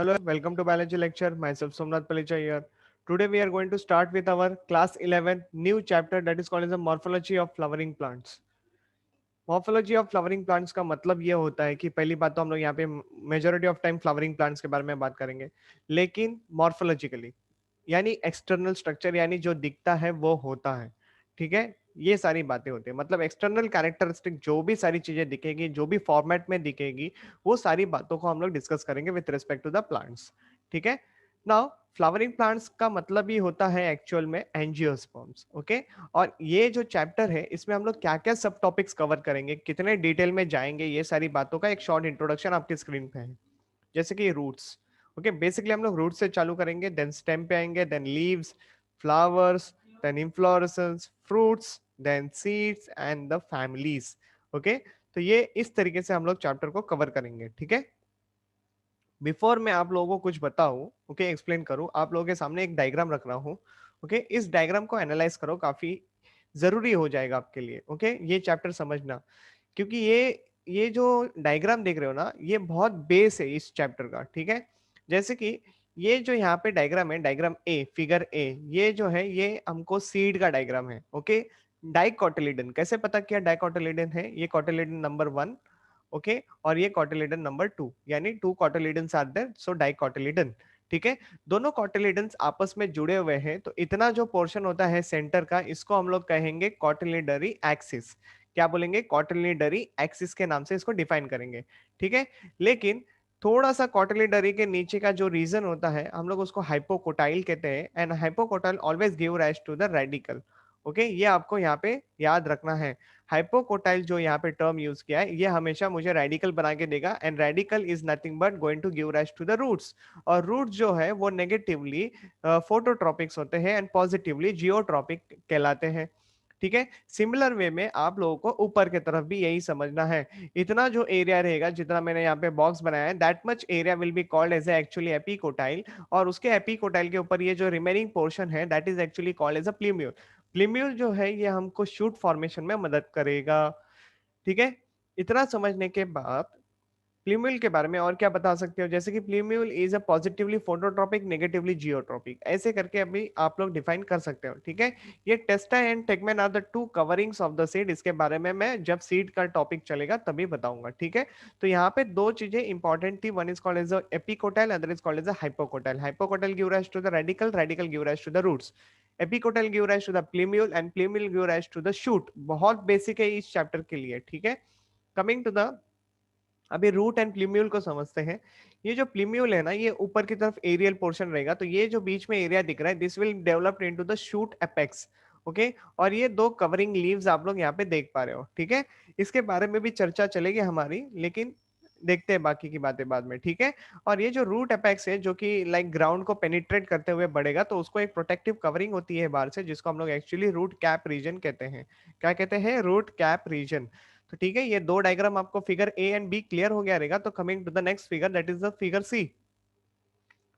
Hello, welcome to biology lecture. Myself Somnath Palicha here. Today we are going to start with our class 11 new chapter that is called as the morphology of flowering plants. Morphology of flowering plants का मतलब ये होता है कि पहली बात तो हम लोग यहाँ पे majority of time flowering plants के बारे में बात करेंगे, लेकिन मॉर्फोलॉजिकली यानी एक्सटर्नल स्ट्रक्चर यानी जो दिखता है वो होता है। ठीक है, ये सारी बातें होती है, मतलब एक्सटर्नल कैरेक्टरिस्टिक जो भी सारी चीजें दिखेगी, जो भी फॉर्मेट में दिखेगी, वो सारी बातों को हम लोग डिस्कस करेंगे with respect to the plants. ठीक है, नाउ फ्लावरिंग प्लांट्स का मतलब ही होता है एक्चुअल में एंजियोस्पर्म्स। ओके, और ये जो चैप्टर है इसमें हम लोग क्या क्या सब टॉपिक्स कवर करेंगे, कितने डिटेल में जाएंगे, ये सारी बातों का एक शॉर्ट इंट्रोडक्शन आपकी स्क्रीन पे है। जैसे कि रूट्स, ओके, बेसिकली हम लोग रूट से चालू करेंगे, देन स्टेम पे आएंगे, then leaves, flowers, then inflorescence, fruits, then seeds and the families. Okay, तो ये इस तरीके से हम लोग चैप्टर को कवर करेंगे। ठीक है, बिफोर मैं आप लोगों को कुछ बताऊं, ओके, एक्सप्लेन करूं, आप लोगों के सामने एक डायग्राम रख रहा हूं। ओके, इस डायग्राम को एनालाइज करो, काफी जरूरी हो जाएगा आपके लिए। ओके, ये चैप्टर समझना, क्योंकि ये जो डायग्राम देख रहे हो ना, ये बहुत बेस है इस चैप्टर का। ठीक है, जैसे कि ये जो यहाँ पे डायग्राम है, डायग्राम ए, फिगर ए, ये जो है ये हमको सीड का डायग्राम है। ओके, डाइकोटिलिडन कैसे पता किया डाइकोटिलिडन है, ये कोटिलिडन नंबर 1। ओके, और ये कोटिलिडन नंबर 2, यानी 2 cotyledons are there, so dicotyledon. ठीक है, दोनों कोटिलिडन्स आपस में जुड़े हुए हैं, तो इतना जो पोर्शन होता है सेंटर का, इसको हम लोग कहेंगे कोटिलिडरी एक्सिस। क्या बोलेंगे? कोटिलिडरी एक्सिस के नाम से इसको डिफाइन करेंगे। ठीक है, लेकिन थोड़ा सा कोटिलिडरी के नीचे का जो रीजन होता है, हम लोग उसको हाइपोकोटाइल कहते हैं, and hypocotyl always give rise to the radicle. Okay, ये आपको यहाँ पे याद रखना है। हाइपोकोटाइल जो यहाँ पे टर्म यूज किया है, ये हमेशा मुझे रेडिकल बना के देगा, and radicle is nothing but going to give rise to the roots. और रूट्स जो है वो नेगेटिवली फोटोट्रॉपिक्स होते हैं एंड पॉजिटिवली जियोट्रॉपिक कहलाते हैं। ठीक है, सिमिलर वे में आप लोगों को ऊपर की तरफ भी यही समझना है। इतना जो एरिया रहेगा, जितना मैंने यहाँ पे बॉक्स बनाया है, that much area will be called as actually epicotyl, और उसके एपिकोटाइल के ऊपर ये जो रिमेनिंग पोर्शन है, that is actually called as a plumule. Plumule जो है ये हमको शूट फॉर्मेशन में मदद करेगा। ठीक है, इतना समझने के बाद प्लीम्यूल के बारे में और क्या बता सकते हो? जैसे कि प्लीम्यूल is a positively phototropic, negatively geotropic, ऐसे करके अभी आप लोग डिफाइन कर सकते हो। ठीक है, ये testa and tegmen are the two coverings of the seed. इसके बारे में मैं जब सीड का टॉपिक चलेगा तभी बताऊंगा। ठीक है, तो यहाँ पे दो चीजें इंपॉर्टेंट थी, one is called as epicotyl, other is called as hypocotyl. Hypocotyl give rise to the radicle, radicle give rise to the roots, epicotyl give rise to the plumule, and plumule give rise to the shoot. बहुत basic है इस chapter के लिए। ठीक है, coming to the, अभी root and plumule को समझते हैं। ये जो प्लीम्यूल है ना, ये ऊपर की तरफ एरियल पोर्शन रहेगा, तो ये जो बीच में एरिया दिख रहा है, this will develop into the shoot apex. Okay, और ये दो कवरिंग लीव्स आप लोग यहाँ पे देख पा रहे हो। ठीक है, इसके बारे में भी चर्चा चलेगी हमारी, लेकिन देखते हैं बाकी की बातें बाद में। ठीक है, और ये जो रूट एपेक्स है, जो कि लाइक ग्राउंड को पेनिट्रेट करते हुए बढ़ेगा, तो उसको एक प्रोटेक्टिव कवरिंग होती है बाहर से, जिसको हम लोग एक्चुअली रूट कैप रीजन कहते हैं। क्या कहते हैं? Root cap region. तो ठीक है, ये दो डायग्राम आपको figure A and B clear हो गया रहेगा। तो coming to the next figure, that is the figure C.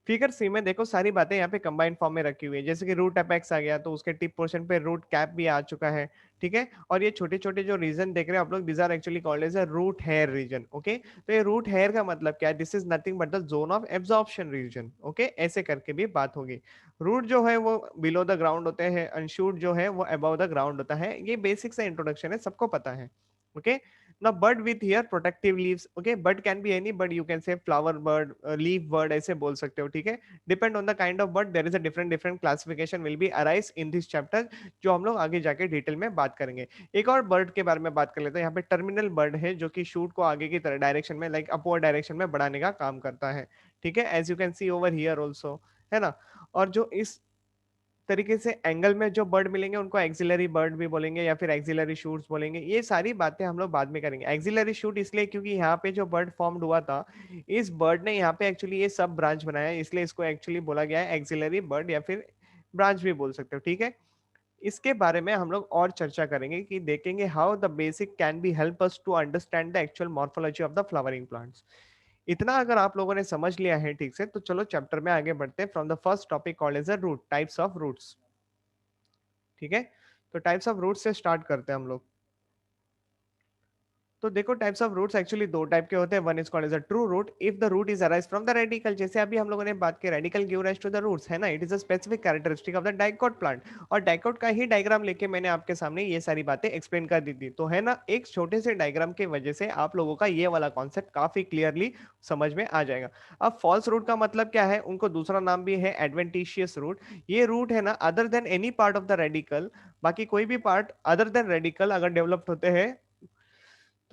Figure C में देखो सारी बातें यहाँ पे कंबाइंड फॉर्म में रखी हुई है। जैसे कि रूट अपेक्स आ गया, तो उसके टिप पोर्शन पे रूट कैप भी आ चुका है। ठीक है, और ये छोटे छोटे जो रीजन देख रहे हैं आप लोग, this are actually called as a root hair region. Okay, तो ये रूट हेयर का मतलब क्या है? This is nothing but the zone of absorption region. Okay, ऐसे करके भी बात होगी। रूट जो है वो बिलो द ग्राउंड होते हैं, एंड शूट जो है वो अबव द ग्राउंड होता है। ये बेसिक सा इंट्रोडक्शन है, सबको पता है। Okay, now bird with here protective leaves. Okay, bird can be any bird, you can say flower bird, leaf bird, ऐसे बोल सकते हो। ठीक है, depend on the kind of bird there is a different classification will be arise in this chapter, जो हम लोग आगे जाके डिटेल में बात करेंगे। एक और बर्ड के बारे में बात कर लेते हैं। यहाँ पे टर्मिनल बर्ड है, जो कि शूट को आगे की तरह डायरेक्शन में, लाइक अपवर्ड डायरेक्शन में बढ़ाने का काम करता है। ठीक है, as you can see over here also, है ना। और जो इस तरीके से एंगल में जो बर्ड मिलेंगे, उनको एक्सिलरी बर्ड भी बोलेंगे, या फिर एक्सिलरी शूट्स बोलेंगे। ये सारी बातें हम लोग बाद में करेंगे। एक्सिलरी शूट इसलिए क्योंकि यहाँ पे जो बर्ड फॉर्म्ड हुआ था, इस बर्ड ने यहाँ पे एक्चुअली ये सब ब्रांच बनाया है, इसलिए इसको एक्चुअली बोला गया है एक्सिलरी बर्ड, या फिर ब्रांच भी बोल सकते हो। ठीक है, इसके बारे में हम लोग और चर्चा करेंगे, कि देखेंगे how the basic can be help us to understand the actual morphology of the flowering plants. इतना अगर आप लोगों ने समझ लिया है ठीक से, तो चलो चैप्टर में आगे बढ़ते हैं। From the first topic called as a root, types of roots. ठीक है, तो टाइप्स ऑफ रूट से स्टार्ट करते हैं हम लोग। तो देखो टाइप्स ऑफ रूट्स एक्चुअली दो टाइप के होते हैं। One is called as a true root if the root is arise from the radicle, जैसे अभी हम लोगों ने बात की radicle give rise to the roots, है ना। It is a specific characteristic of the dicot plant. और डाइकोट का ही डायग्राम लेके मैंने आपके सामने ये सारी बातें एक्सप्लेन कर दी थी, तो है ना, एक छोटे से डायग्राम की वजह से आप लोगों का ये वाला कॉन्सेप्ट काफी क्लियरली समझ में आ जाएगा। अब फॉल्स रूट का मतलब क्या है, उनको दूसरा नाम भी है एडवेंटिशियस रूट। ये रूट है ना other than any part of the radical, बाकी कोई भी पार्ट अदर देन रेडिकल अगर डेवलप्ड होते हैं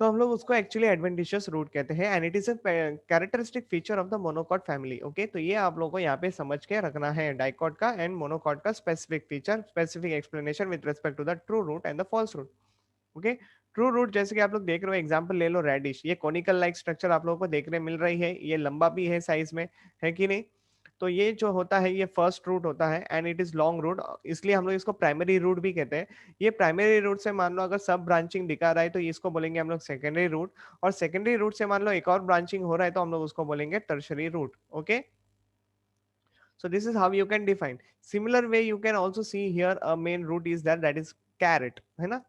तो हम लोग उसको एक्चुअली एडवेंटिशियस रूट कहते हैं, and it is a characteristic feature of the monocot family. Okay, तो ये आप लोगों को यहाँ पे समझ के रखना है, डाइकॉट का एंड मोनोकॉट का specific feature, specific explanation with respect to the true root and the false root. Okay, true root जैसे कि आप लोग देख रहे हो, एग्जांपल ले लो रेडिश, ये कोनिकल लाइक स्ट्रक्चर आप लोगों को देखने मिल रही है, ये लंबा भी है साइज में, है कि नहीं। तो ये जो होता है ये फर्स्ट रूट होता है and it is long route, इसलिए हम लोग इसको प्राइमरी रूट भी कहते हैं। ये प्राइमरी रूट से मान लो अगर सब ब्रांचिंग दिखा रहा है तो इसको बोलेंगे हम लोग सेकेंडरी रूट, और सेकेंडरी रूट से मान लो एक और ब्रांचिंग हो रहा है तो हम लोग उसको बोलेंगे tertiary root. Okay, so this is how you can define. Similar way you can also see here a main root is that is carrot, है ना।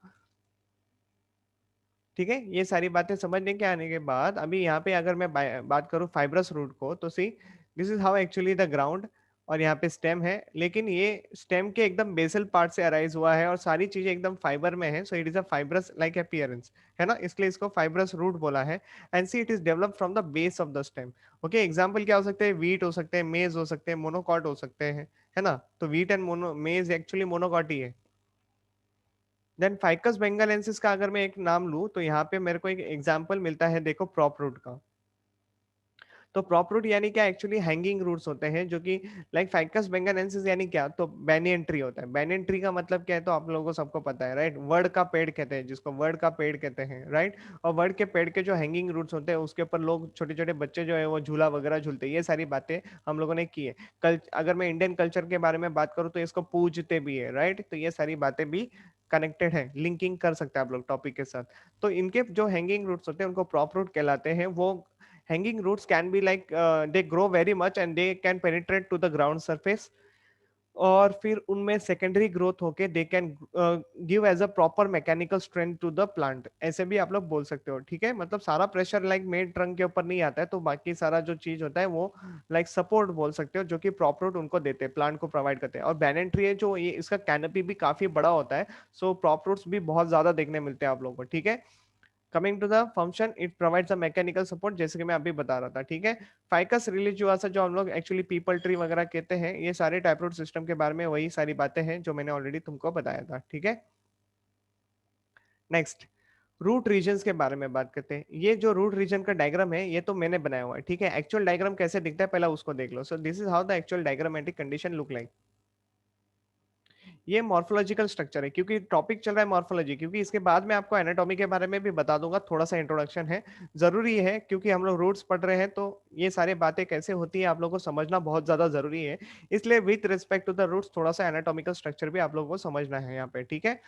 ठीक है, ये सारी बातें समझने के आने के बाद अभी यहाँ पे अगर मैं बात करूँ फाइब्रस रूट को, तो सी this is how actually the ground, और यहाँ पे स्टेम है, लेकिन ये स्टेम के एकदम बेसल पार्ट से अराइज हुआ है और सारी चीजें एकदम फाइबर में है, so it is a fibrous like appearance, है ना, इसलिए इसको फाइब्रस रूट बोला है। And C it is develop from the base of the stem. Okay, example क्या हो सकते हैं, वीट हो सकते हैं, मेज हो सकते हैं, मोनोकॉट हो सकते हैं, है ना। तो wheat and mono maize actually monocot ही है। देन फाइकस बेंगालेंसिस का अगर मैं एक नाम लूं तो यहाँ पे मेरे को एक एग्जांपल मिलता है, देखो प्रॉप रूट का। तो प्रॉप रूट यानी क्या, एक्चुअली हैंगिंग रूट्स होते हैं जो कि लाइक फाइकस बेंगालेंसिस यानी क्या, तो बैनियन ट्री होता है। बैनियन ट्री का मतलब क्या है, तो आप लोगों को सबको पता है राइट, वर्ड का पेड़ कहते हैं जिसको, वर्ड का पेड़ कहते हैं राइट। और वर्ड के पेड़ के जो हैंगिंग रूट्स होते हैं उसके ऊपर लोग, छोटे छोटे बच्चे जो है वो झूला वगैरह झूलते हैं, ये सारी बातें हम लोगों ने की है। कल अगर मैं इंडियन कल्चर के बारे में बात करूँ तो इसको पूजते भी है राइट, तो ये सारी बातें भी कनेक्टेड है, लिंकिंग कर सकते हैं आप लोग टॉपिक के साथ। तो इनके जो हैंगिंग रूट्स होते हैं उनको प्रॉप रूट कहलाते हैं। वो hanging roots can be like they grow very much and they can penetrate to the ground surface, और फिर उनमें सेकेंडरी ग्रोथ होके they can give as a proper mechanical strength to the plant, ऐसे भी आप लोग बोल सकते हो। ठीक है, मतलब सारा प्रेशर लाइक मेन ट्रंक के ऊपर नहीं आता है, तो बाकी सारा जो चीज होता है वो लाइक सपोर्ट बोल सकते हो, जो कि प्रॉपर रूट उनको देते हैं, प्लांट को प्रोवाइड करते हैं। और बैनन ट्री है जो, ये इसका कैनपी भी काफी बड़ा होता है, सो प्रॉप रूट्स भी बहुत ज्यादा देखने मिलते हैं आप लोगों को। ठीक है, coming to the function, it provides a mechanical support, जैसे कि मैं अभी बता रहा था। ठीक है, फाइकस रिलीजियोसा जो हम लोग एक्चुअली पीपल ट्री वगैरह कहते हैं, ये सारे टाइपरूट सिस्टम के बारे में वही सारी बातें हैं जो मैंने ऑलरेडी तुमको बताया था। ठीक है, नेक्स्ट रूट रीजन्स के बारे में बात करते हैं। ये जो रूट रीजन का डायग्राम है ये तो मैंने बनाया हुआ है। ठीक है, एक्चुअल डायग्राम कैसे दिखता है पहला उसको देख लो। So this is how the actual diagrammatic condition look like. ये मॉर्फोलॉजिकल स्ट्रक्चर है, क्योंकि टॉपिक चल रहा है मॉर्फोलॉजी, क्योंकि इसके बाद में आपको एनाटॉमी के बारे में भी बता दूंगा, थोड़ा सा इंट्रोडक्शन है, जरूरी है क्योंकि हम लोग रूट्स पढ़ रहे हैं, तो ये सारी बातें कैसे होती है आप लोगों को समझना बहुत ज्यादा जरूरी है। इसलिए with respect to the roots थोड़ा सा एनाटॉमिकल स्ट्रक्चर भी आप लोगों को समझना है यहाँ पे। ठीक है,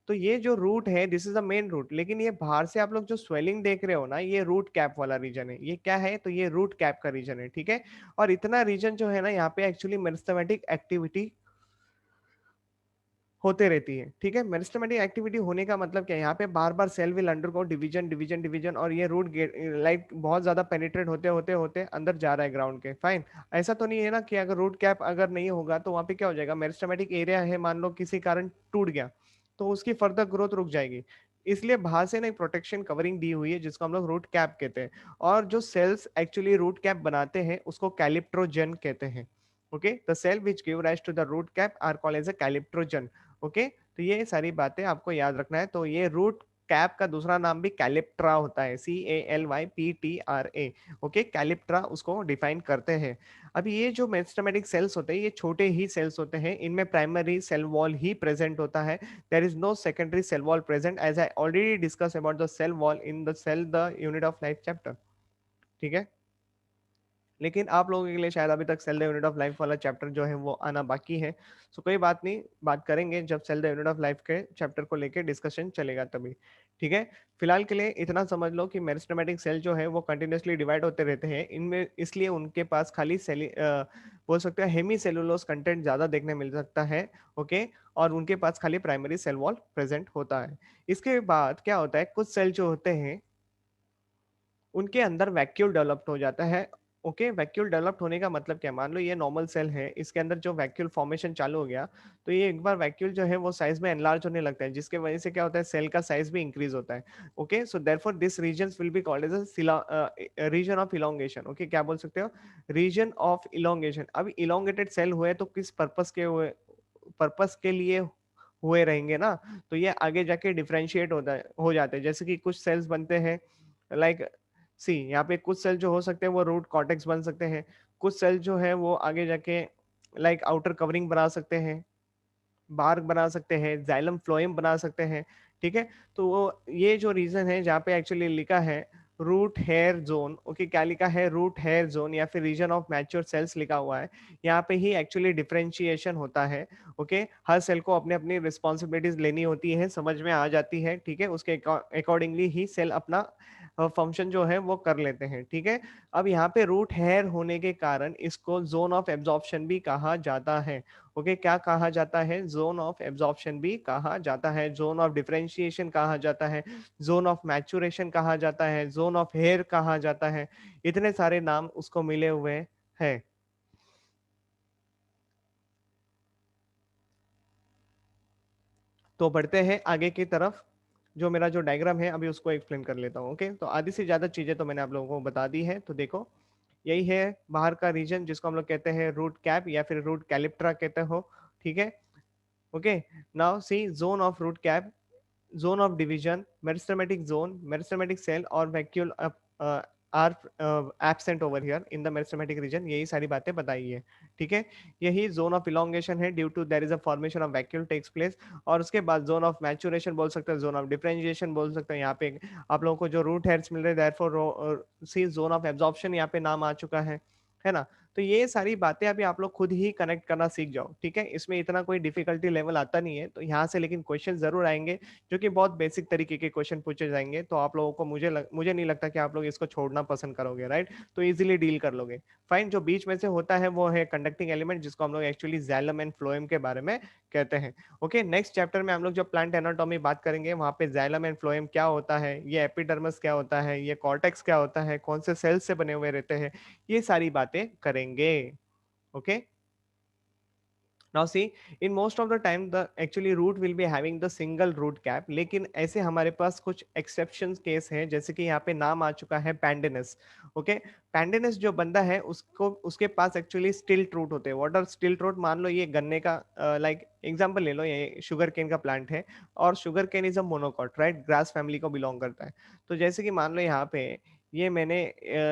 तो ये जो रूट है this is the main root, लेकिन ये बाहर से आप लोग जो स्वेलिंग देख रहे हो ना, ये रूट कैप वाला रीजन है। ये क्या है, तो ये रूट कैप का रीजन है। ठीक है, और इतना रीजन जो है ना यहाँ पे एक्चुअली मेरिस्टेमेटिक एक्टिविटी होते रहती है। ठीक है, मेरिस्टेमेटिक एक्टिविटी होने का मतलब क्या है, यहाँ पे बार बार cell will undergo division division division, और ये रूट गेट लाइक बहुत ज्यादा पेनिट्रेट होते होते होते अंदर जा रहा है ग्राउंड के। फाइन, ऐसा तो नहीं है ना कि अगर रूट कैप अगर नहीं होगा तो वहाँ पे क्या हो जाएगा, मेरिस्टेमेटिक एरिया है मान लो किसी कारण टूट गया तो उसकी फर्दर ग्रोथ रुक जाएगी। इसलिए बाहर से ना एक प्रोटेक्शन कवरिंग दी हुई है जिसको हम लोग रूट कैप कहते हैं। और जो सेल्स एक्चुअली रूट कैप बनाते हैं उसको कैलिप्ट्रोजन कहते हैं। Okay, the cell which give rise to the root cap are called as a calyptrogen. Okay, तो ये सारी बातें आपको याद रखना है। तो ये रूट कैप का दूसरा नाम भी कैलिप्ट्रा होता है, CALYPTRA। ओके, कैलिप्ट्रा उसको डिफाइन करते हैं। अभी ये जो मेरिस्टेमेटिक सेल्स होते हैं ये छोटे ही सेल्स होते हैं, इनमें प्राइमरी सेल वॉल ही प्रेजेंट होता है। There is no secondary cell wall present, as I already discuss about the cell wall in the cell the unit of life chapter. ठीक है, लेकिन आप लोगों के लिए शायद अभी तक cell the unit of life वाला चैप्टर जो है वो आना बाकी है। सो कोई बात नहीं, बात करेंगे जब cell the unit of life के चैप्टर को लेके डिस्कशन चलेगा तभी। ठीक है, फिलहाल के लिए इतना समझ लो कि मेरिस्टेमेटिक सेल जो है वो कंटिन्यूसली डिवाइड होते रहते हैं इनमें, इसलिए उनके पास खाली सेल बोल सकते हैं हेमी सेलुलोज कंटेंट ज्यादा देखने मिल सकता है। ओके, और उनके पास खाली प्राइमरी सेल वॉल प्रेजेंट होता है। इसके बाद क्या होता है, कुछ सेल जो होते हैं उनके अंदर वैक्यूल डेवलप्ड हो जाता है। ओके, वैक्यूल डेवलप्ड होने का मतलब क्या, मान लो ये नॉर्मल सेल है, इसके अंदर जो वैक्यूल फॉर्मेशन चालू हो गया, तो ये एक बार वैक्यूल जो है वो साइज में एनलार्ज होने लगता है, जिसके वजह से क्या होता है, सेल का साइज भी इंक्रीज होता है। Okay, so therefore this region will be called as a region of elongation. Okay, क्या बोल सकते हो, रीजन ऑफ इलोंगेशन। अब इलोंगेटेड सेल हुए तो किस पर्पस के हुए, पर्पस के लिए हुए रहेंगे ना, तो ये आगे जाके डिफरेंशिएट होता है, हो जाते हैं। जैसे कि कुछ सेल्स बनते हैं, लाइक सी यहाँ पे कुछ सेल जो हो सकते हैं वो रूट कॉर्टेक्स बन सकते हैं, कुछ सेल जो है वो आगे जाके लाइक आउटर कवरिंग बना सकते हैं, बार्क बना सकते हैं, जाइलम फ्लोएम बना सकते हैं। ठीक है, तो वो ये जो रीजन है जहाँ पे एक्चुअली लिखा है रूट हेयर जोन, ओके, क्या लिखा है, रूट हेयर जोन या फिर रीजन ऑफ मैच्योर सेल्स लिखा हुआ है, यहाँ पे ही एक्चुअली डिफरेंशिएशन होता है। ओके, हर सेल को अपने अपनी रिस्पॉन्सिबिलिटीज लेनी होती है, समझ में आ जाती है। ठीक है, उसके अकॉर्डिंगली ही सेल अपना फंक्शन जो है वो कर लेते हैं। ठीक है, अब यहाँ पे रूट हेयर होने के कारण इसको जोन ऑफ एब्जॉर्प्शन भी कहा जाता है। ओके, क्या कहा जाता है, जोन ऑफ एब्जॉर्प्शन भी कहा जाता है, जोन ऑफ डिफरेंशिएशन कहा जाता है, जोन ऑफ मैचुरेशन कहा जाता है, जोन ऑफ हेयर कहा जाता है। इतने सारे नाम उसको मिले हुए हैं। तो बढ़ते हैं आगे की तरफ। जो मेरा जो डायग्राम है अभी उसको एक्सप्लेन कर लेता हूँ। ओके, तो आधी से ज्यादा चीजें तो मैंने आप लोगों को बता दी है। तो देखो, यही है बाहर का रीजन जिसको हम लोग कहते हैं रूट कैप या फिर रूट कैलिप्ट्रा कहते हो। ठीक है, okay, now see zone of root cap, zone of division, meristematic zone, meristematic cell और vacuole are absent over here in the meristematic region। यही सारी बातें बताई है। ठीक है, यही जोन ऑफ इलोंगेशन है, due to there is a formation of vacuole takes place. और उसके बाद जोन ऑफ मैचुरेशन बोल सकते हैं, जोन ऑफ डिफरेंशिएशन बोल सकते हैं। यहाँ पे आप लोगों को जो रूट हेयर्स मिल रहे हैं, therefore see zone of absorption यहाँ पे नाम आ चुका है ना। तो ये सारी बातें अभी आप लोग खुद ही कनेक्ट करना सीख जाओ। ठीक है, इसमें इतना कोई डिफिकल्टी लेवल आता नहीं है, तो यहाँ से लेकिन क्वेश्चन जरूर आएंगे जो कि बहुत बेसिक तरीके के क्वेश्चन पूछे जाएंगे। तो आप लोगों को मुझे नहीं लगता कि आप लोग इसको छोड़ना पसंद करोगे, राइट, तो इजीली डील कर लोगे। फाइन, जो बीच में से होता है वो है कंडक्टिंग एलिमेंट, जिसको हम लोग एक्चुअली जाइलम एंड फ्लोएम के बारे में कहते हैं। ओके, नेक्स्ट चैप्टर में हम लोग जब प्लांट एनाटॉमी बात करेंगे, वहां पे जाइलम एंड फ्लोएम क्या होता है, ये एपिडर्मिस क्या होता है, ये कॉर्टेक्स क्या होता है, कौन से सेल्स से बने हुए रहते हैं, ये सारी बातें करेंगे। Okay, now see, in most of the time the actually root will be having the single root cap, लेकिन ऐसे हमारे पास कुछ एक्सेप्शन केस हैं, जैसे कि यहाँ पे नाम आ चुका है पैंडेनस। ओके, पैंडेनस जो बंदा है उसको उसके पास एक्चुअली स्टिल्ट रूट होते हैं। व्हाट आर स्टिल्ट रूट, मान लो ये गन्ने का लाइक एग्जांपल ले लो, ये शुगर केन का प्लांट है, और sugar cane is a monocot, right, grass family को बिलोंग करता है। तो जैसे कि मान लो यहाँ पे ये मैंने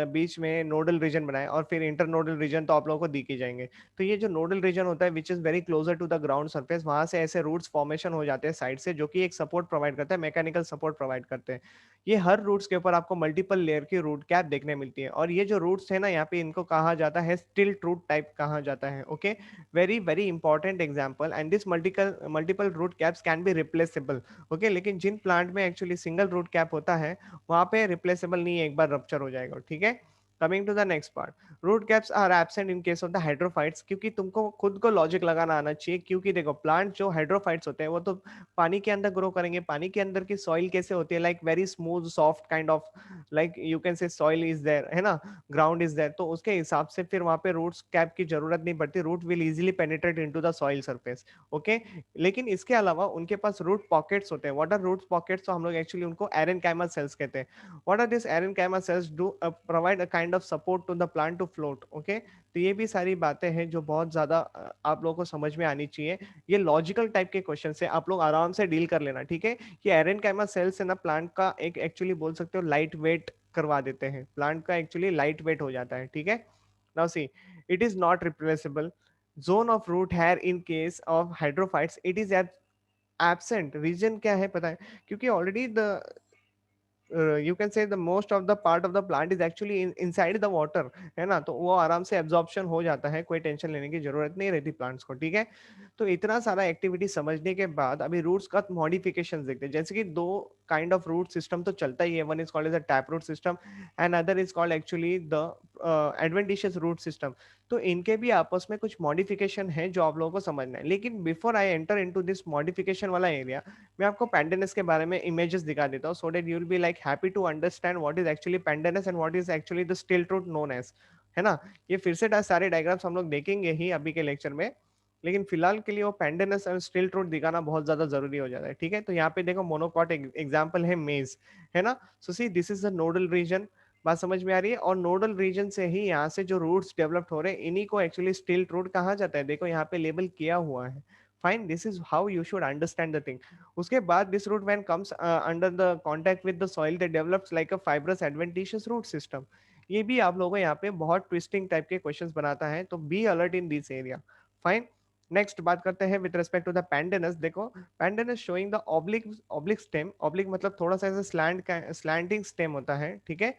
बीच में नोडल रीजन बनाया, और फिर इंटर नोडल रीजन तो आप लोगों को दिख ही जाएंगे। तो ये जो नोडल रीजन होता है which is very closer to the ground surface, वहां से ऐसे रूट्स फॉर्मेशन हो जाते हैं साइड से, जो कि एक सपोर्ट प्रोवाइड करते हैं, मैकेनिकल सपोर्ट प्रोवाइड करते हैं। ये हर रूट्स के ऊपर आपको मल्टीपल लेयर की रूट कैप देखने मिलती है, और ये जो रूट्स है ना, यहाँ पे इनको कहा जाता है स्टिल्ट रूट टाइप कहा जाता है। Okay, very very important example, and this multiple root caps can be replaceable. Okay, लेकिन जिन प्लांट में एक्चुअली सिंगल रूट कैप होता है, वहां पे रिप्लेसेबल नहीं है, एक बार रप्चर हो जाएगा। ठीक है, coming to the next part, root caps are absent in case of the hydrophytes, क्योंकि तुमको खुद को लॉजिक लगाना आना चाहिए। क्योंकि देखो, प्लांट जो हाइड्रोफाइट्स होते हैं वो तो पानी के अंदर ग्रो करेंगे। पानी के अंदर की सॉइल कैसे होती है, like very smooth soft kind of, like you can say soil is there, है ना, ग्राउंड इज देयर, तो उसके हिसाब से फिर वहां पे रूट्स कैप की जरूरत नहीं पड़ती, root will easily penetrate into the soil surface. Okay, लेकिन इसके अलावा उनके पास रूट पॉकेट्स होते हैं। व्हाट आर रूट पॉकेट्स, तो हम लोग एक्चुअली उनको एरेनकाइमा सेल्स कहते हैं। what are these parenchyma cells do provide a kind of support to the plant to float। okay, तो ये भी सारी बातें हैं जो बहुत ज्यादा आप लोगों को समझ में आनी चाहिए। ये लॉजिकल टाइप के क्वेश्चन से आप लोग आराम से डील कर लेना। ठीक है, कि एरेनकाइमा सेल्स से ना प्लांट का एक एक्चुअली बोल सकते हो लाइट वेट करवा देते हैं, प्लांट का एक्चुअली लाइट वेट हो जाता है। ठीक है, now see, it is not replaceable zone of root hair in case of hydrophytes, it is absent. Region क्या है पता है, क्योंकि already the you can say the most of the part of the plant is actually inside the water, है ना, तो वो आराम से एब्जॉर्प्शन हो जाता है, कोई टेंशन लेने की जरूरत नहीं रहती प्लांट्स को। ठीक है, तो इतना सारा एक्टिविटी समझने के बाद अभी रूट्स का मॉडिफिकेशन देखते हैं। जैसे कि दो काइंड ऑफ रूट सिस्टम तो चलता ही है, one is called as a tap root system and other is called actually the adventitious root system, तो इनके भी आपस में कुछ मॉडिफिकेशन है जो आप लोगों को समझना है। लेकिन before I enter into this modification वाला एरिया, मैं आपको पैंडेनस के बारे में इमेजेस दिखा देता हूँ, so that you will be like happy to understand what is actually pandanus and what is actually the stilt root known as, है ना। ये फिर से सारे डायग्राम्स हम लोग देखेंगे ही अभी के लेक्चर में, लेकिन फिलहाल के लिए वो पैंडेनस और स्टिल्ट रूट दिखाना बहुत ज्यादा जरूरी हो जाता है, ठीक है। तो यहाँ पे देखो मोनोकॉट एग्जाम्पल है मेज, है ना। So see this is the nodal region, बात समझ में आ रही है। और नोडल रीजन से ही यहाँ से जो रूट्स डेवलप्ड हो रहे हैं, इन्हीं को एक्चुअली स्टिल्ट रूट कहा जाता है, देखो यहाँ पे लेबल किया हुआ है। Fine, this is how you should understand the thing. उसके बाद this root when comes under the contact with the soil that develops like a fibrous adventitious root system. ये भी आप लोगों को यहाँ पे बहुत ट्विस्टिंग टाइप के क्वेश्चंस बनाता है, तो be alert in this area. Fine, next बात करते हैं with respect to the pandanus. देखो pandanus showing the oblique oblique stem, oblique मतलब थोड़ा सा ऐसे स्लैंटिंग स्टेम होता है, ठीक है।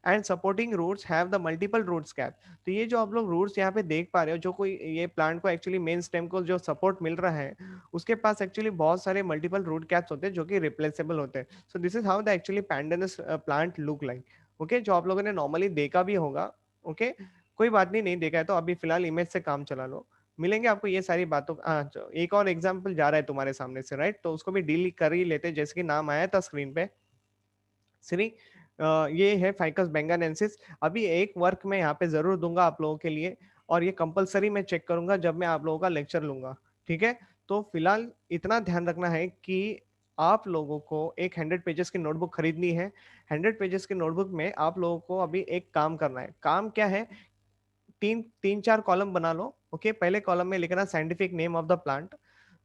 And supporting roots have the multiple roots cap. तो ये जो आप लोग रूट्स यहाँ पे देख पा रहे हो, जो कोई ये प्लांट को एक्चुअली मेन स्टेम को जो सपोर्ट मिल रहा है, उसके पास एक्चुअली बहुत सारे मल्टीपल रूट कैप्स होते हैं जो कि रिप्लेसेबल होते हैं। So this is how the actually pandanus plant look like. Okay, जो आप लोगों ने नॉर्मली देखा भी होगा। ओके, कोई बात नहीं, नहीं देखा है तो अभी फिलहाल इमेज से काम चला लो, मिलेंगे आपको ये सारी बातों। एक और एग्जांपल जा रहा है तुम्हारे सामने से, राइट, तो उसको भी डील कर ही लेते, जैसे कि नाम आया था स्क्रीन पे श्री। ये है फाइकस बेंगानेंसिस। अभी एक वर्क मैं यहाँ पे जरूर दूंगा आप लोगों के लिए, और ये कंपलसरी मैं चेक करूंगा जब मैं आप लोगों का लेक्चर लूंगा, ठीक है। तो फिलहाल इतना ध्यान रखना है कि आप लोगों को एक 100 पेजेस की नोटबुक खरीदनी है। 100 पेजेस की नोटबुक में आप लोगों को अभी एक काम करना है। काम क्या है, तीन तीन चार कॉलम बना लो। ओके, पहले कॉलम में लिखना scientific name of the plant,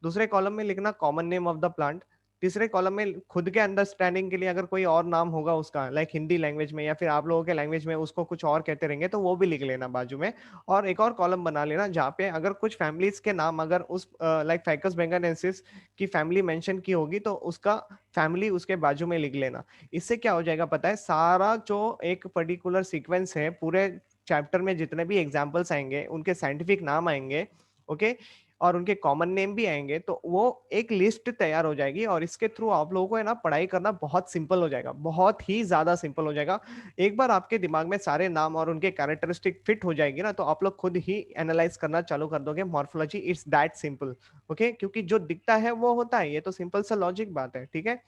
दूसरे कॉलम में लिखना common name of the plant, तीसरे कॉलम में खुद के अंडरस्टैंडिंग के लिए अगर कोई और नाम होगा उसका, लाइक हिंदी लैंग्वेज में या फिर आप लोगों के लैंग्वेज में उसको कुछ और कहते रहेंगे तो वो भी लिख लेना बाजू में। और एक और कॉलम बना लेना जहाँ पे अगर कुछ फैमिलीज के नाम अगर उस लाइक फाइकस बेंगानेंसिस की फैमिली मेंशन की होगी तो उसका फैमिली उसके बाजू में लिख लेना। इससे क्या हो जाएगा पता है, सारा जो एक पर्टिकुलर सीक्वेंस है पूरे चैप्टर में जितने भी एग्जाम्पल्स आएंगे उनके साइंटिफिक नाम आएंगे, ओके, और उनके कॉमन नेम भी आएंगे, तो वो एक लिस्ट तैयार हो जाएगी। और इसके थ्रू आप लोगों को है ना पढ़ाई करना बहुत सिंपल हो जाएगा, बहुत ही ज्यादा सिंपल हो जाएगा। एक बार आपके दिमाग में सारे नाम और उनके कैरेक्टरिस्टिक फिट हो जाएगी ना, तो आप लोग खुद ही एनालाइज करना चालू कर दोगे morphology. It's that simple, okay, क्योंकि जो दिखता है वो होता है, ये तो सिंपल सा लॉजिक बात है, ठीक है।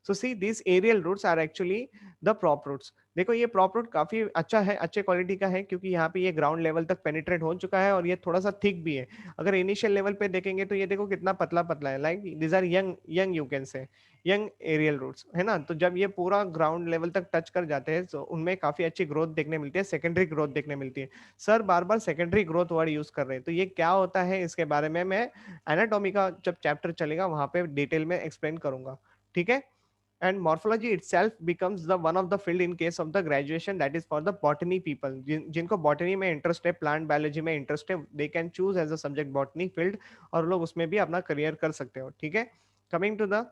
So see this aerial roots are actually the prop roots. देखो ये प्रॉप रूट काफी अच्छा है, अच्छे क्वालिटी का है, क्योंकि यहाँ पे ये ग्राउंड लेवल तक पेनिट्रेट हो चुका है और ये थोड़ा सा थिक भी है। अगर इनिशियल लेवल पे देखेंगे तो ये देखो कितना पतला पतला है, like this are young young, you can say young aerial roots, है ना। तो जब ये पूरा ग्राउंड लेवल तक टच कर जाते हैं तो उनमें काफी अच्छी ग्रोथ देखने मिलती है, सेकेंडरी ग्रोथ देखने मिलती है। सर बार बार सेकेंडरी ग्रोथ वर्ड यूज कर रहे हैं, तो ये क्या होता है इसके बारे में मैं एनाटॉमी का जब चैप्टर चलेगा वहां पे डिटेल में एक्सप्लेन करूंगा, ठीक है। And morphology itself becomes the one of the field in case of the graduation that is for the botany people जिनको botany में इंटरेस्ट है, plant biology में इंटरेस्ट है, they can choose as a subject botany field, और लोग उसमें भी अपना करियर कर सकते हो, ठीक है। Coming to the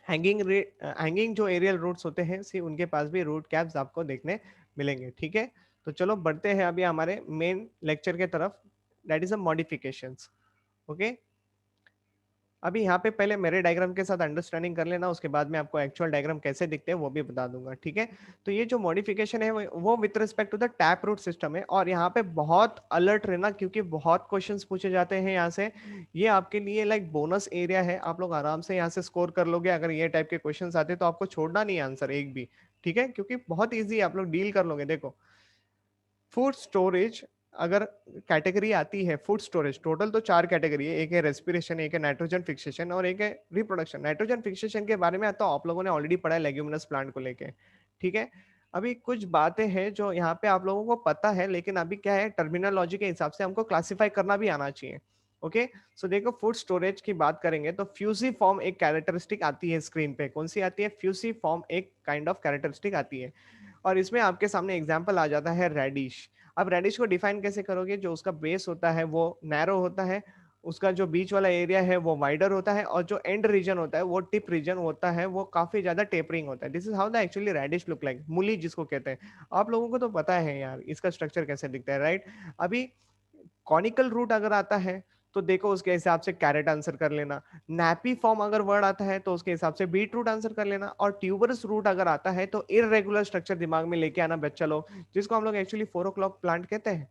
hanging hanging जो एरियल रूट्स होते हैं, सी उनके पास भी रूट कैप्स आपको देखने मिलेंगे, ठीक है। तो चलो बढ़ते हैं अभी हमारे मेन लेक्चर के तरफ, that is a modifications. Okay, अभी यहाँ पे पहले मेरे डायग्राम के साथ अंडरस्टैंडिंग कर लेना, उसके बाद में आपको एक्चुअल डायग्राम कैसे दिखते हैं वो भी बता दूंगा, ठीक है। तो ये जो मॉडिफिकेशन है वो with respect to the tap root system है, और यहाँ पे बहुत अलर्ट रहना क्योंकि बहुत क्वेश्चंस पूछे जाते हैं यहाँ से। ये आपके लिए लाइक बोनस एरिया है, आप लोग आराम से यहाँ से स्कोर कर लोगे अगर ये टाइप के क्वेश्चन आते तो आपको छोड़ना नहीं आंसर एक भी, ठीक है, क्योंकि बहुत ईजी आप लोग डील कर लोगे। देखो फूड स्टोरेज अगर कैटेगरी आती है, फूड स्टोरेज टोटल तो चार कैटेगरी है, एक है रेस्पिरेशन, एक है नाइट्रोजन फिक्सेशन और एक है रिप्रोडक्शन। नाइट्रोजन फिक्सेशन के बारे में तो आप लोगों ने ऑलरेडी पढ़ा है लेग्यूमिनस प्लांट को लेके, ठीक है। अभी कुछ बातें हैं जो यहाँ पे आप लोगों को पता है, लेकिन अभी क्या है टर्मिनोलॉजी के हिसाब से हमको क्लासिफाई करना भी आना चाहिए, ओके। सो देखो फूड स्टोरेज की बात करेंगे तो फ्यूसी फॉर्म एक कैरेक्टरिस्टिक आती है स्क्रीन पे, कौन सी आती है, फ्यूसी फॉर्म एक काइंड ऑफ कैरेक्टरिस्टिक आती है। और इसमें आपके सामने एग्जाम्पल आ जाता है रेडिश। अब रेडिश को डिफाइन कैसे करोगे, जो उसका बेस होता है वो नैरो होता है, उसका जो बीच वाला एरिया है वो वाइडर होता है, और जो एंड रीजन होता है वो टिप रीजन होता है, वो काफी ज्यादा टेपरिंग होता है। This is how the actually radish look like, मूली जिसको कहते हैं। आप लोगों को तो पता है यार इसका स्ट्रक्चर कैसे दिखता है, राइट। अभी कॉनिकल रूट अगर आता है तो देखो उसके हिसाब से कैरेट आंसर कर लेना। नैपी फॉर्म अगर वर्ड आता है तो उसके हिसाब से बीट रूट आंसर कर लेना। और ट्यूबरस रूट अगर आता है तो इररेगुलर स्ट्रक्चर दिमाग में लेके आना बच्चा लोग, जिसको हम लोग एक्चुअली 4 o'clock प्लांट कहते हैं।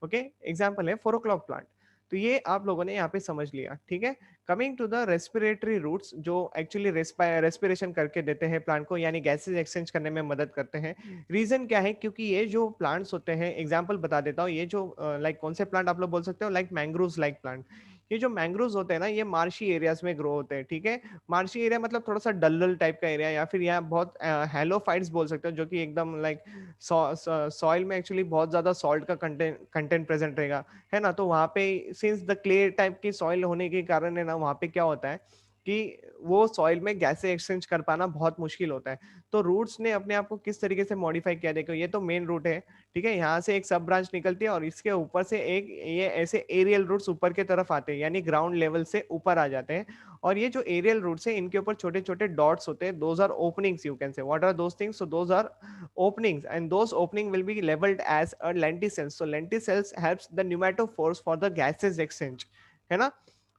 ओके, एग्जाम्पल है 4 o'clock प्लांट। तो ये आप लोगों ने यहाँ पे समझ लिया, ठीक है। Coming to the respiratory roots, जो एक्चुअली रेस्पिरेशन करके देते हैं प्लांट को, यानी गैसेज एक्सचेंज करने में मदद करते हैं। रीजन क्या है, क्योंकि ये जो प्लांट्स होते हैं, एग्जाम्पल बता देता हूँ, ये जो लाइक कौन से प्लांट आप लोग बोल सकते हो, लाइक मैंग्रोव्स लाइक प्लांट। ये जो मैंग्रोव्स होते हैं ना, ये मार्शी एरियाज में ग्रो होते हैं, ठीक है। मार्शी एरिया मतलब थोड़ा सा डल टाइप का एरिया, या फिर यहाँ बहुत हेलोफाइट्स बोल सकते हो, जो कि एकदम लाइक सॉइल में एक्चुअली बहुत ज्यादा सॉल्ट का कंटेंट कंटेंट प्रेजेंट रहेगा, है ना। तो वहाँ पे सिंस द क्ले टाइप की सॉइल होने के कारण है ना, वहाँ पे क्या होता है कि वो सॉइल में गैसें एक्सचेंज कर पाना बहुत मुश्किल होता है। तो रूट्स ने अपने आप को किस तरीके से मॉडिफाई किया, देखो ये तो मेन रूट है, ठीक है। यहाँ से एक सब ब्रांच निकलती है और इसके ऊपर से एक ये ऐसे एरियल रूट्स ऊपर की तरफ आते हैं, यानी ग्राउंड लेवल से ऊपर आ जाते हैं। और ये जो एरियल रूट्स है, इनके ऊपर छोटे छोटे डॉट्स होते हैं, those are openings, you can say what are those things, so those are openings, and those opening will be labeled as a lenticels. So lenticels helps the pneumatophores for the gases exchange, है ना।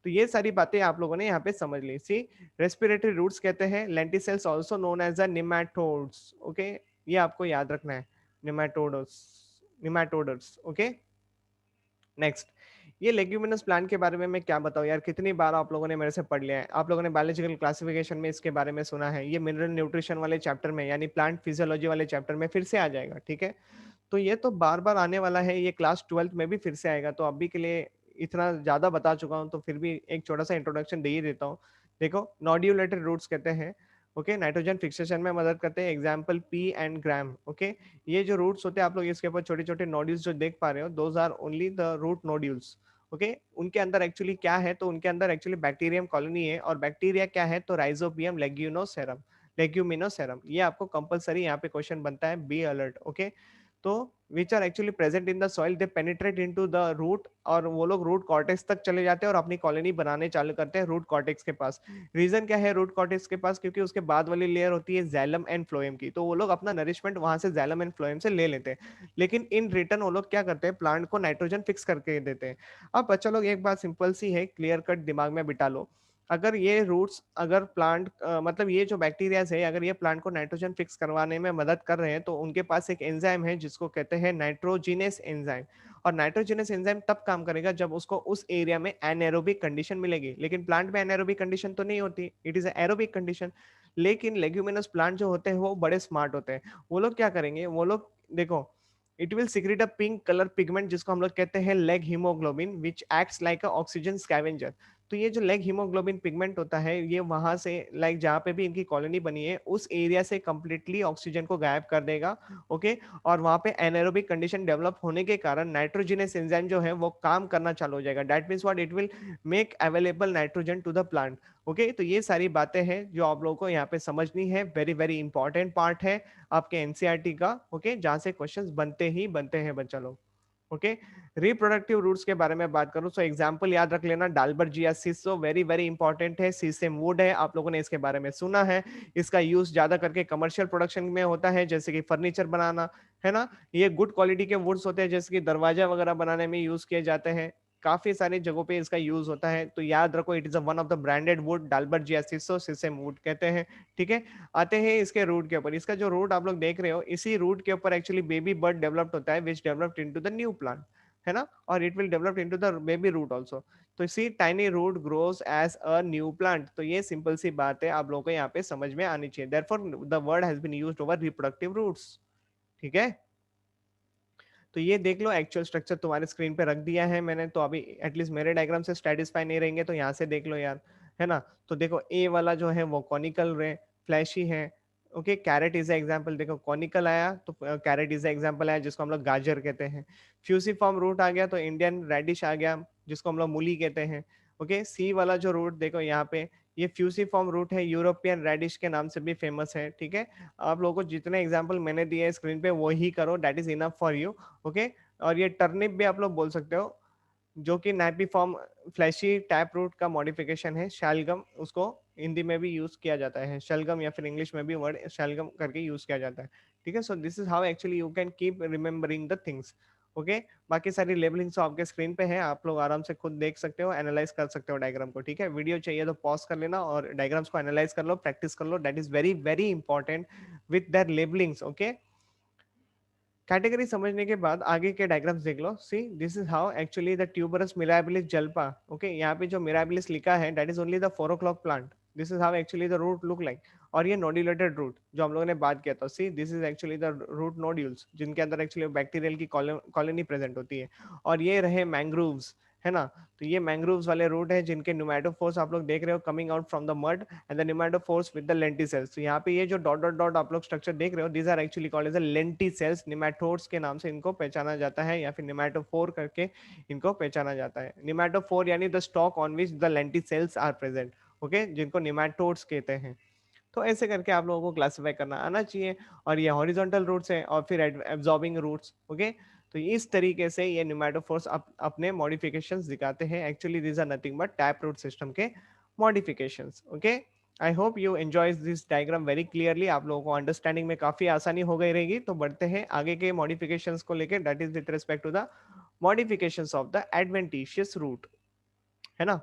तो ये सारी बातें आप लोगों ने यहाँ पे समझ ली। सी, रेस्पिरेटरी रूट्स कहते हैं lenticels, also known as the nematodes. Okay, ये आपको याद रखना है, निमेटोड्स, निमेटोडर्स। ओके, नेक्स्ट, ये लेग्यूमिनस प्लांट के बारे में मैं क्या बताऊं यार, कितनी बार आप लोगों ने मेरे से पढ़ लिया है। आप लोगों ने बायोलॉजिकल क्लासिफिकेशन में इसके बारे में सुना है, ये मिनरल न्यूट्रिशन वाले चैप्टर में, यानी प्लांट फिजियोलॉजी वाले चैप्टर में फिर से आ जाएगा, ठीक है। तो ये तो बार बार आने वाला है, ये क्लास 12th में भी फिर से आएगा। तो अभी के लिए इतना ज्यादा बता चुका हूँ, तो फिर भी एक छोटा सा इंट्रोडक्शन दे ही देता हूँ। देखो, नॉड्यूलेटेड रूट्स कहते हैं, ओके, नाइट्रोजन फिक्सेशन में मदद करते हैं, example P and gram. Okay, ये जो रूट्स होते हैं, आप लोग इसके ऊपर छोटे छोटे नोड्यूल्स जो देख पा रहे हो, those are only the root nodules. Okay, उनके अंदर एक्चुअली क्या है, तो उनके अंदर एक्चुअली बैक्टीरियम कॉलोनी है, और बैक्टीरिया क्या है, तो राइजोबियम लेग्यूनोसेरम, लेग्यूमिनोसेरम। ये आपको कंपलसरी यहाँ पे क्वेश्चन बनता है, बी अलर्ट। ओके, तो which are actually present in the soil, they penetrate into the root, और वो लोग रूट कॉर्टेक्स तक चले जाते हैं और अपनी कॉलोनी बनाने चालू करते हैं रूट कॉर्टेक्स के पास। रीजन क्या है रूट कॉर्टेक्स के पास, क्योंकि उसके बाद वाली लेयर होती है जैलम एंड फ्लोएम की, तो वो लोग अपना नरिशमेंट वहां से जैलम एंड फ्लोएम से ले लेते हैं। लेकिन इन रिटर्न वो लोग क्या करते हैं, प्लांट को नाइट्रोजन फिक्स करके देते हैं। अब बच्चा लोग एक बात सिंपल सी है, क्लियर कट दिमाग में बिठा लो। अगर ये रूट्स, अगर प्लांट मतलब ये जो बैक्टीरियाज है, अगर ये प्लांट को नाइट्रोजन फिक्स करवाने में मदद कर रहे हैं, तो उनके पास एक एंजाइम है जिसको कहते हैं नाइट्रोजिनेस एंजाइम। और नाइट्रोजिनेस एंजाइम तब काम करेगा जब उसको उस एरिया में एनाएरोबिक कंडीशन मिलेगी। लेकिन प्लांट में एनाएरोबिक कंडीशन तो नहीं होती, इट इज एरोबिक कंडीशन। लेकिन लेग्यूमिनस प्लांट जो होते हैं वो बड़े स्मार्ट होते हैं। वो लोग क्या करेंगे, वो लोग देखो, it will secrete a pink colour pigment जिसको हम लोग कहते हैं leghaemoglobin, which acts like a oxygen scavenger. तो ये जो लेग हीमोग्लोबिन पिगमेंट होता है, ये वहां से लाइक जहाँ पे भी इनकी कॉलोनी बनी है उस एरिया से कंप्लीटली ऑक्सीजन को गायब कर देगा। ओके, और वहां पे एनाएरोबिक कंडीशन डेवलप होने के कारण नाइट्रोजिनस एंजाइम जो है वो काम करना चालू हो जाएगा। That means what, it will make available nitrogen to the plant. Okay, तो ये सारी बातें हैं जो आप लोगों को यहाँ पे समझनी है, वेरी वेरी इंपॉर्टेंट पार्ट है आपके एनसीईआरटी का। ओके, जहाँ से क्वेश्चंस बनते ही बनते हैं बच्चा लोग। ओके, रिप्रोडक्टिव रूट्स के बारे में बात करूं, सो एग्जांपल याद रख लेना, डालबर्जिया सिसो वेरी वेरी इंपॉर्टेंट है, सीसेम वुड है, आप लोगों ने इसके बारे में सुना है। इसका यूज ज्यादा करके कमर्शियल प्रोडक्शन में होता है, जैसे कि फर्नीचर बनाना, है ना। ये गुड क्वालिटी के वुड्स होते हैं, जैसे कि दरवाजा वगैरह बनाने में यूज किए जाते हैं। काफी सारी जगहों पे इसका यूज होता है, तो याद रखो, it is one of the branded wood, Dalbergia sissoo, sisam wood कहते हैं, ठीक है। आते हैं इसके रूट के ऊपर, इसका जो रूट आप लोग देख रहे हो, इसी रूट के ऊपर एक्चुअली बेबी बर्ड डेवलप्ड होता है, which developed into the new plant, है ना। और it will develop into the baby root also. तो see, tiny root grows as a new plant. तो ये सिंपल सी बात है, आप लोगों को यहाँ पे समझ में आनी चाहिए। Therefore the word has been used over reproductive roots, ठीक है। तो ये देख लो, एक्चुअल स्ट्रक्चर तुम्हारे स्क्रीन पे रख दिया है मैंने, तो अभी एटलीस्ट मेरे डायग्राम से सेटिस्फाई नहीं रहेंगे तो यहाँ से देख लो यार, है ना। तो देखो, ए वाला जो है वो कॉनिकल रे फ्लैशी है। ओके, कैरेट इज एग्जांपल, देखो कॉनिकल आया तो कैरेट इज एग्जांपल आया, जिसको हम लोग गाजर कहते हैं। फ्यूसिफॉर्म रूट आ गया तो इंडियन रेडिश आ गया, जिसको हम लोग मूली कहते हैं। ओके, सी वाला जो रूट देखो यहाँ पे, ये फ्यूसिफॉर्म रूट है, यूरोपियन रेडिश के नाम से भी फेमस है, ठीक है। आप लोगों को जितने एग्जाम्पल मैंने दिए हैं स्क्रीन पे वही करो, that is enough for you. Okay, और ये टर्निप भी आप लोग बोल सकते हो, जो कि नाइपी फॉर्म फ्लैशी टैप रूट का मॉडिफिकेशन है, शैलगम, उसको हिंदी में भी यूज किया जाता है, शलगम, या फिर इंग्लिश में भी वर्ड शलगम करके यूज किया जाता है, ठीक है। सो this is how actually you can keep remembering the things. Okay. बाकी सारी लेबलिंग्स तो आपके स्क्रीन पे है, आप लोग आराम से खुद देख सकते हो, एनालाइज कर सकते हो डायग्राम को, ठीक है। वीडियो चाहिए तो पॉज कर लेना और डायग्राम्स को एनालाइज कर लो, प्रैक्टिस कर लो, that is very very important with their labellings. Okay, category समझने के बाद आगे के डायग्राम्स देख लो। See this is how actually the tuberous mirabilis jalapa, okay, यहाँ पे जो मिराबिलिस लिखा है that is only the 4 o'clock plant. This is how actually the root look like. और ये नोड्यूलेटेड रूट जो हम लोगों ने बात किया था, see this is actually the root nodules जिनके अंदर एक्चुअली बैक्टीरियल की कॉलोनी प्रेजेंट होती है। और ये रहे मैंग्रोव्स, है ना। तो ये मैंग्रोव्स वाले रूट है जिनके न्यूमेटोफोर्स आप लोग देख रहे हो coming out from the mud and the pneumatophores with the lenticels. तो यहाँ पे ये जो डॉट डॉट डॉट आप लोग स्ट्रक्चर देख रहे हो, these are actually called as a lenticels. Nematodes के नाम से इनको पहचाना जाता है, या फिर निमेटोफोर करके इनको पहचाना जाता है। निमेटोफोर यानी the stalk on which the lenticels are present, okay, जिनको निमेटोड्स कहते हैं। तो ऐसे करके आप लोगों को क्लासिफाई करना आना चाहिए। और ये हॉरिजॉन्टल रूट्स है और फिर एब्जॉर्बिंग रूट्स, ओके। तो इस तरीके से ये न्यूमेटोफोर्स अपने मॉडिफिकेशंस दिखाते हैं। Actually these are nothing but tap root system के modifications, okay. I hope you enjoy this diagram very clearly. आप लोगों को अंडरस्टैंडिंग में काफी आसानी हो गई रहेगी। तो बढ़ते हैं आगे के मॉडिफिकेशंस को लेकर, that is with respect to the modifications of the adventitious root, है ना।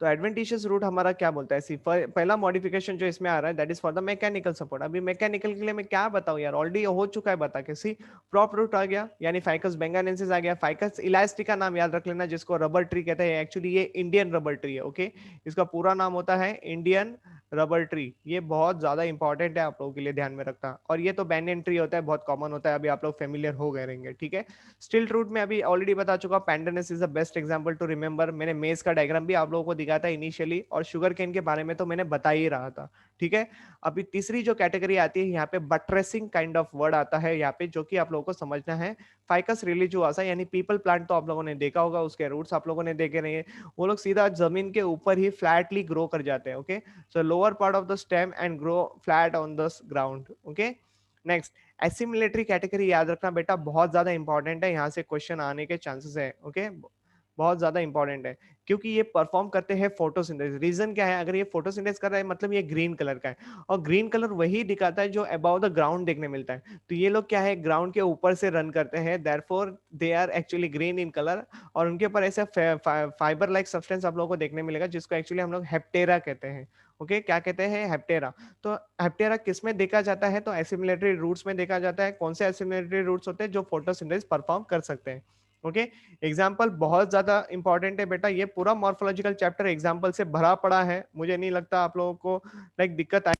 तो एडवेंटिशियस रूट हमारा क्या बोलता है, सी पहला मॉडिफिकेशन जो इसमें आ रहा है that is for the mechanical support. अभी मैकेनिकल के लिए मैं क्या बताऊं यार, ऑलरेडी हो चुका है बता के। सी प्रॉप रूट आ गया यानी फाइकस बेंगानेंसिस आ गया। फाइकस इलास्टिका नाम याद रख लेना, जिसको रबर ट्री कहते हैं। एक्चुअली ये इंडियन रबर ट्री है, ओके। इसका पूरा नाम होता है इंडियन रबर ट्री। ये बहुत ज्यादा इंपॉर्टेंट है आप लोगों के लिए ध्यान में रखना। और ये तो बैंडियन ट्री होता है, बहुत कॉमन होता है, अभी आप लोग फेमिलियर हो गए रहेंगे, ठीक है। स्टिल्ट रूट में अभी ऑलरेडी बता चुका, pandanus is the best example to remember. मैंने मेज का डायग्राम भी आप लोगों को दिखाया था इनिशियली, और शुगर केन के बारे में तो मैंने बता ही रहा था, ठीक है। अभी तीसरी जो कैटेगरी आती है यहाँ पे बट्रेसिंग काइंड ऑफ वर्ड आता है यहाँ पे, जो कि आप लोगों को समझना है। फाइकस रिलीजियोसा यानी पीपल प्लांट तो आप लोगों ने देखा होगा, उसके रूट्स आप लोगों ने देखे नहीं है। वो लोग सीधा जमीन के ऊपर ही फ्लैटली ग्रो कर जाते हैं, okay. So lower part of the stem and grow flat on the ground, okay. Next, assimilatory category याद रखना बेटा, बहुत ज्यादा इंपॉर्टेंट है, यहाँ से क्वेश्चन आने के चांसेस है, ओके। बहुत ज्यादा इंपॉर्टेंट है क्योंकि ये परफॉर्म करते हैं फोटोसिंथेसिस। रीजन क्या है, अगर ये फोटोसिंथेसिस कर रहा है मतलब ये ग्रीन कलर का है, और ग्रीन कलर वही दिखाता है जो अबाउ द ग्राउंड देखने मिलता है। तो ये लोग क्या है, ग्राउंड के ऊपर से रन करते हैं, therefore they are actually green in colour. और उनके ऊपर ऐसा फाइबर लाइक सब्सटेंस आप लोगों को देखने मिलेगा, जिसको एक्चुअली हम लोग हेप्टेरा कहते हैं, ओके। क्या कहते हैं, हेप्टेरा। तो हेप्टेरा किस में देखा जाता है, तो एसिमिलेटरी रूट्स में देखा जाता है। कौन से एसिमिलेटरी रूट्स होते हैं, जो फोटोसिंथेसिस परफॉर्म कर सकते हैं, ओके। एग्जाम्पल बहुत ज्यादा इंपॉर्टेंट है बेटा, ये पूरा मॉर्फोलॉजिकल चैप्टर एग्जाम्पल से भरा पड़ा है। मुझे नहीं लगता आप लोगों को लाइक दिक्कत आए।